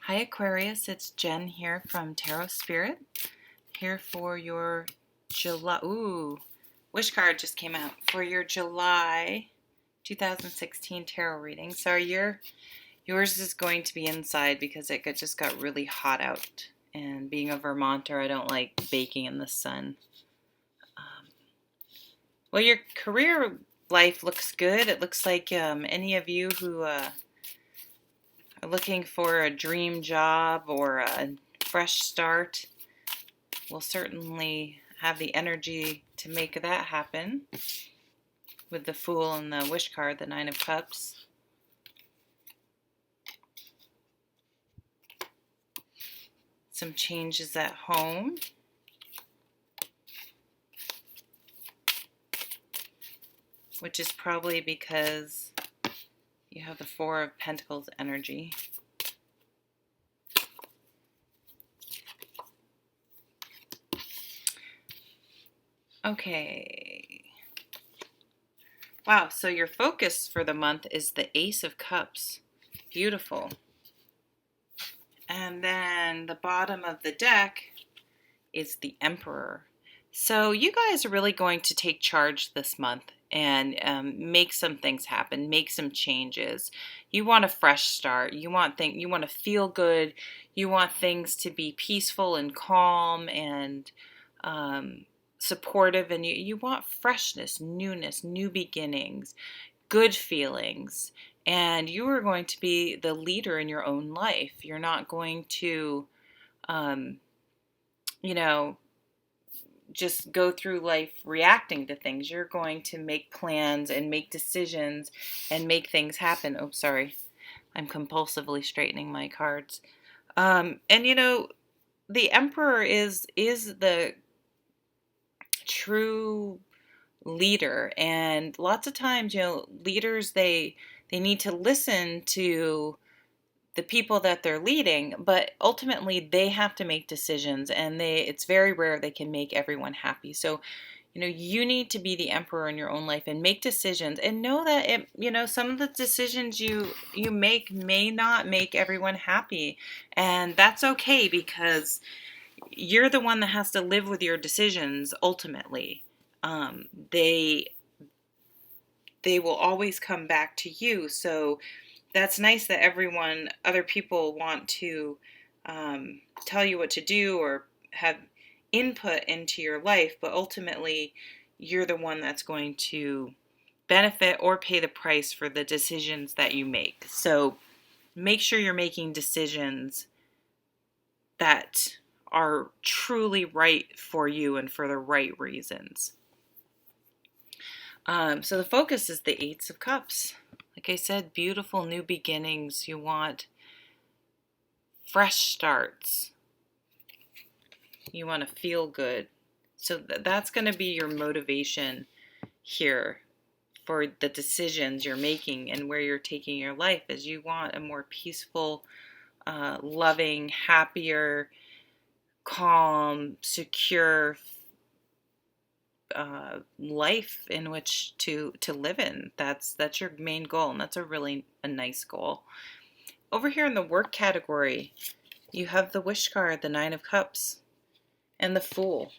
Hi Aquarius, it's Jen here from Tarot Spirit, here for your July, wish card just came out, for your July 2016 tarot reading. So yours is going to be inside because just got really hot out. And being a Vermonter, I don't like baking in the sun. Well, your career life looks good. It looks like any of you who are looking for a dream job or a fresh start will certainly have the energy to make that happen with the Fool and the Wish card, the Nine of Cups. Some changes at home. Which is probably because you have the Four of Pentacles energy. Okay. Wow, so your focus for the month is the Ace of Cups. Beautiful. And then the bottom of the deck is the Emperor. So you guys are really going to take charge this month and make some things happen, make some changes. You want a fresh start. You want to feel good. You want things to be peaceful and calm and supportive, and you want freshness, newness, new beginnings, good feelings. And you are going to be the leader in your own life. You're not going to, you know, just go through life reacting to things. You're going to make plans and make decisions and make things happen. Oh, sorry. I'm compulsively straightening my cards. And the Emperor is the true leader, and lots of times, leaders, they need to listen to the people that they're leading, but ultimately they have to make decisions, and it's very rare they can make everyone happy. So, you need to be the emperor in your own life and make decisions, and know that some of the decisions you make may not make everyone happy, and that's okay, because you're the one that has to live with your decisions ultimately. They will always come back to you. So that's nice that other people want to tell you what to do or have input into your life, but ultimately you're the one that's going to benefit or pay the price for the decisions that you make. So make sure you're making decisions that are truly right for you and for the right reasons. So the focus is the Eight of Cups. Like I said, beautiful new beginnings. You want fresh starts. You want to feel good. So that's going to be your motivation here for the decisions you're making and where you're taking your life, is you want a more peaceful, loving, happier, calm, secure life in which to live in. That's your main goal, and that's a nice goal. Over here in the work category, you have the Wish card, the Nine of Cups, and the Fool.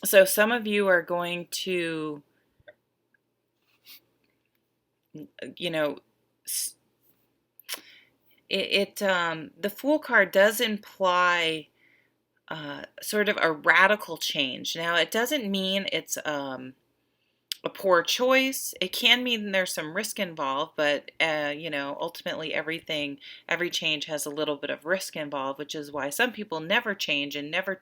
So some of you are going to, the Fool card does imply sort of a radical change. Now, it doesn't mean it's a poor choice. It can mean there's some risk involved, but ultimately every change has a little bit of risk involved, which is why some people never change and never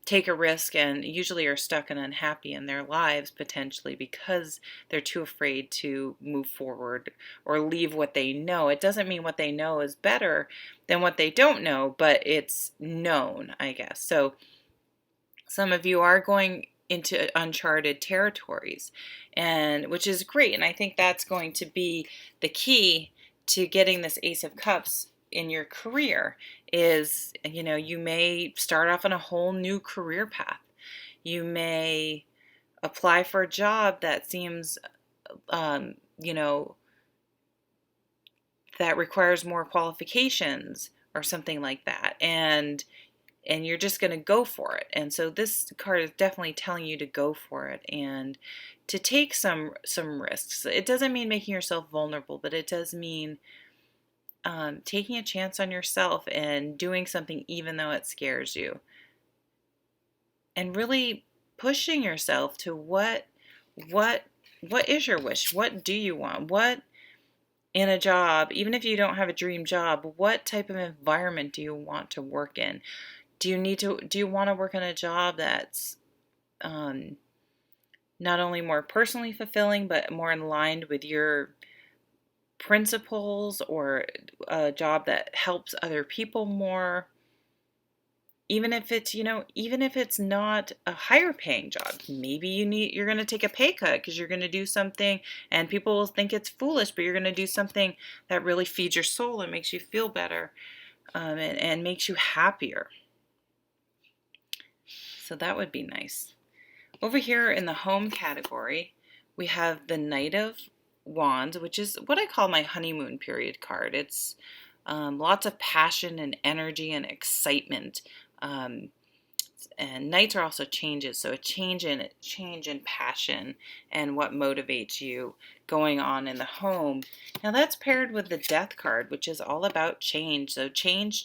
take a risk, and usually are stuck and unhappy in their lives, potentially because they're too afraid to move forward or leave what they know. It doesn't mean what they know is better than what they don't know, but it's known, I guess. So some of you are going into uncharted territories, and which is great, and I think that's going to be the key to getting this Ace of Cups in your career. Is you may start off on a whole new career path. You may apply for a job that seems that requires more qualifications or something like that. And you're just going to go for it. And so this card is definitely telling you to go for it and to take some risks. It doesn't mean making yourself vulnerable, but it does mean taking a chance on yourself and doing something even though it scares you. And really pushing yourself to what is your wish? What do you want? What in a job, even if you don't have a dream job, what type of environment do you want to work in? Do you want to work in a job that's not only more personally fulfilling, but more in line with your principles, or a job that helps other people more? Even if it's, even if it's not a higher paying job, maybe you're going to take a pay cut because you're going to do something and people will think it's foolish, but you're going to do something that really feeds your soul and makes you feel better, and makes you happier. So that would be nice. Over here in the home category, we have the Knight of Wands, which is what I call my honeymoon period card. It's lots of passion and energy and excitement. And Knights are also changes, so a change in passion and what motivates you going on in the home. Now that's paired with the Death card, which is all about change. So change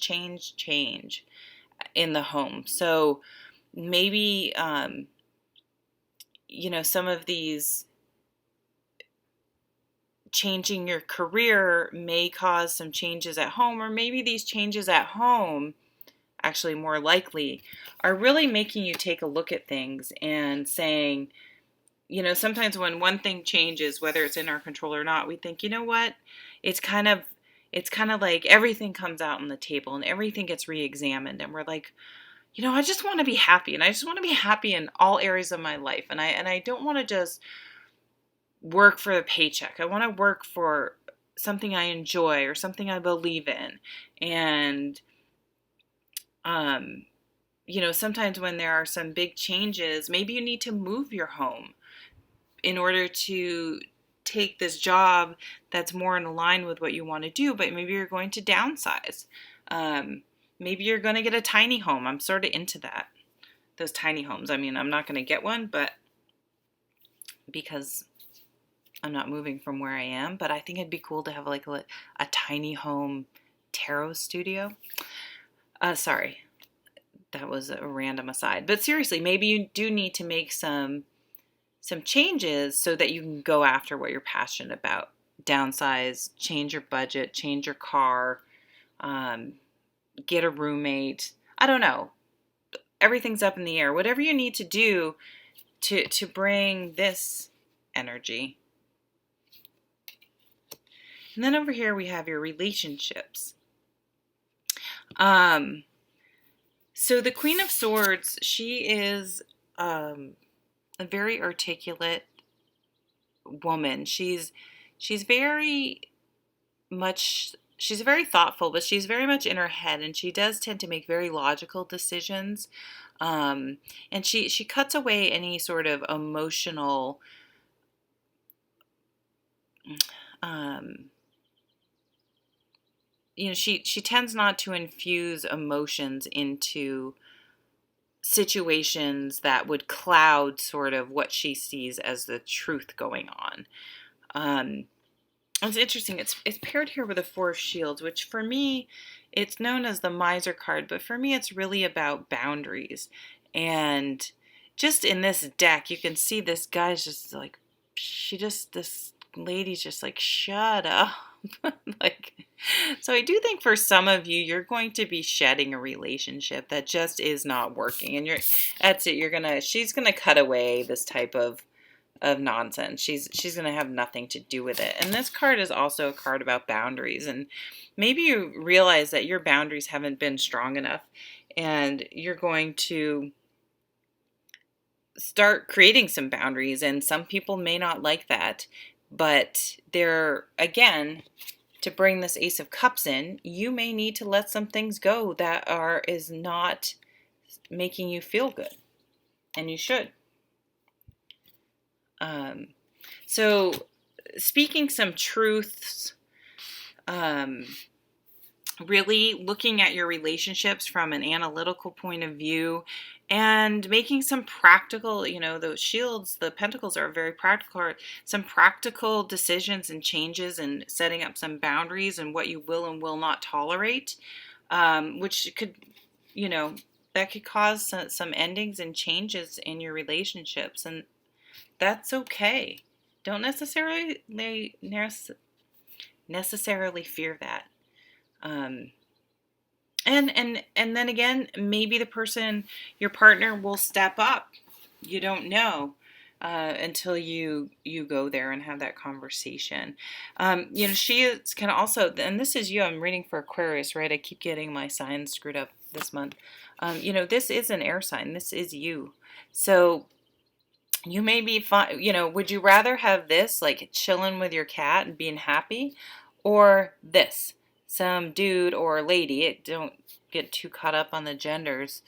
in the home. So maybe some of these, changing your career may cause some changes at home, or maybe these changes at home, actually more likely, are really making you take a look at things and saying, sometimes when one thing changes, whether it's in our control or not, we think, you know what, it's kind of like everything comes out on the table and everything gets re-examined, and we're like, I just want to be happy, and I just want to be happy in all areas of my life, and I don't want to just work for a paycheck. I want to work for something I enjoy or something I believe in. And sometimes when there are some big changes, maybe you need to move your home in order to take this job that's more in line with what you want to do, but maybe you're going to downsize. Maybe you're going to get a tiny home. I'm sort of into that, those tiny homes. I mean, I'm not going to get one, but because I'm not moving from where I am, but I think it'd be cool to have like a tiny home tarot studio. Sorry, that was a random aside. But seriously, maybe you do need to make some changes so that you can go after what you're passionate about. Downsize, change your budget, change your car, get a roommate. I don't know. Everything's up in the air. Whatever you need to do to bring this energy. And then over here we have your relationships. So the Queen of Swords, she is a very articulate woman. She's very thoughtful, but she's very much in her head, and she does tend to make very logical decisions. And she cuts away any sort of emotional she tends not to infuse emotions into situations that would cloud sort of what she sees as the truth going on. It's interesting. It's paired here with the Four of Shields, which for me, it's known as the Miser card, but for me, it's really about boundaries. And just in this deck, you can see this guy's just like, this lady's just like, shut up. So I do think for some of you, you're going to be shedding a relationship that just is not working, and she's gonna cut away this type of nonsense. She's gonna have nothing to do with it. And this card is also a card about boundaries, and maybe you realize that your boundaries haven't been strong enough, and you're going to start creating some boundaries, and some people may not like that. But again, to bring this Ace of Cups in, you may need to let some things go that is not making you feel good, and you should. So speaking some truths Um, really looking at your relationships from an analytical point of view and making some practical, those shields, the pentacles are very practical, some practical decisions and changes and setting up some boundaries and what you will and will not tolerate, which could, that could cause some endings and changes in your relationships. And that's okay. Don't necessarily fear that. Um, and then again, maybe the person, your partner, will step up. You don't know until you go there and have that conversation. She is can also, and this is you. I'm reading for Aquarius, right? I keep getting my signs screwed up this month. This is an air sign. This is you. So you may be fine. Would you rather have this, like chilling with your cat and being happy, or this? Some dude or lady, don't get too caught up on the genders,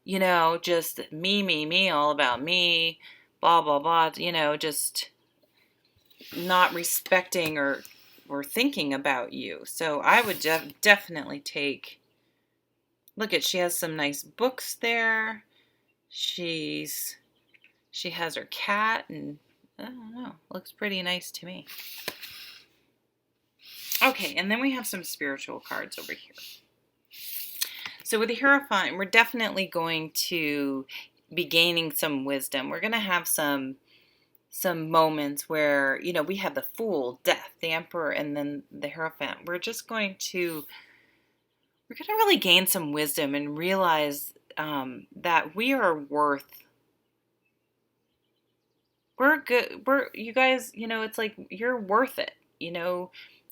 just me, all about me, blah, blah, blah, just not respecting or thinking about you. So I would definitely take, look she has some nice books there. She has her cat, and I don't know, looks pretty nice to me. Okay, and then we have some spiritual cards over here. So with the Hierophant, we're definitely going to be gaining some wisdom. We're going to have some moments where, we have the Fool, Death, the Emperor, and then the Hierophant. We're going to really gain some wisdom and realize that we are worth. We're good. You guys, it's like you're worth it.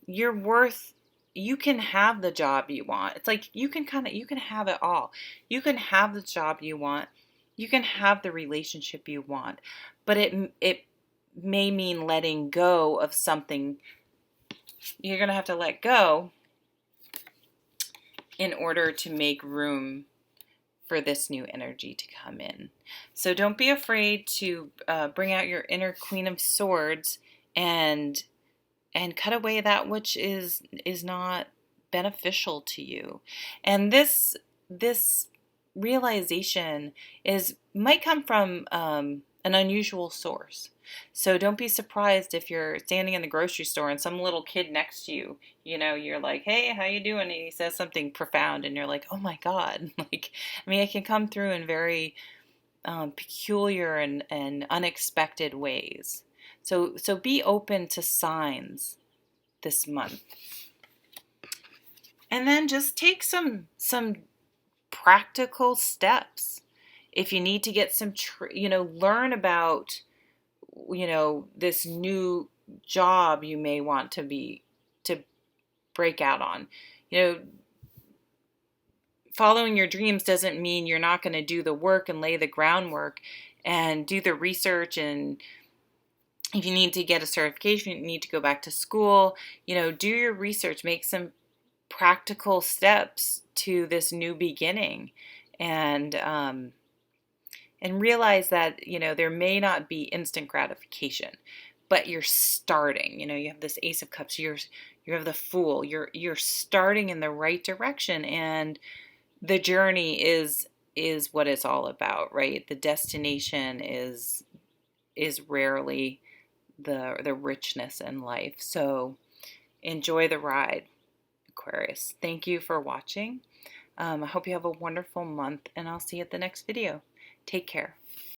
You're worth, you can have the job you want. It's like you can have it all. You can have the job you want. You can have the relationship you want. But it may mean letting go of something. You're going to have to let go in order to make room for this new energy to come in. So don't be afraid to bring out your inner Queen of Swords and cut away that which is not beneficial to you. And this realization might come from an unusual source. So don't be surprised if you're standing in the grocery store and some little kid next to you, you're like, hey, how you doing? And he says something profound and you're like, oh my God. It can come through in very peculiar and unexpected ways. So be open to signs this month. And then just take some practical steps. If you need to get some, learn about, this new job you may want to break out on. Following your dreams doesn't mean you're not going to do the work and lay the groundwork and do the research. And if you need to get a certification, you need to go back to school, do your research, make some practical steps to this new beginning, and realize that, there may not be instant gratification, but you're starting. You have this Ace of Cups, you have the Fool, you're starting in the right direction, and the journey is what it's all about, right? The destination is rarely the richness in life. So enjoy the ride, Aquarius. Thank you for watching. I hope you have a wonderful month, and I'll see you at the next video. Take care.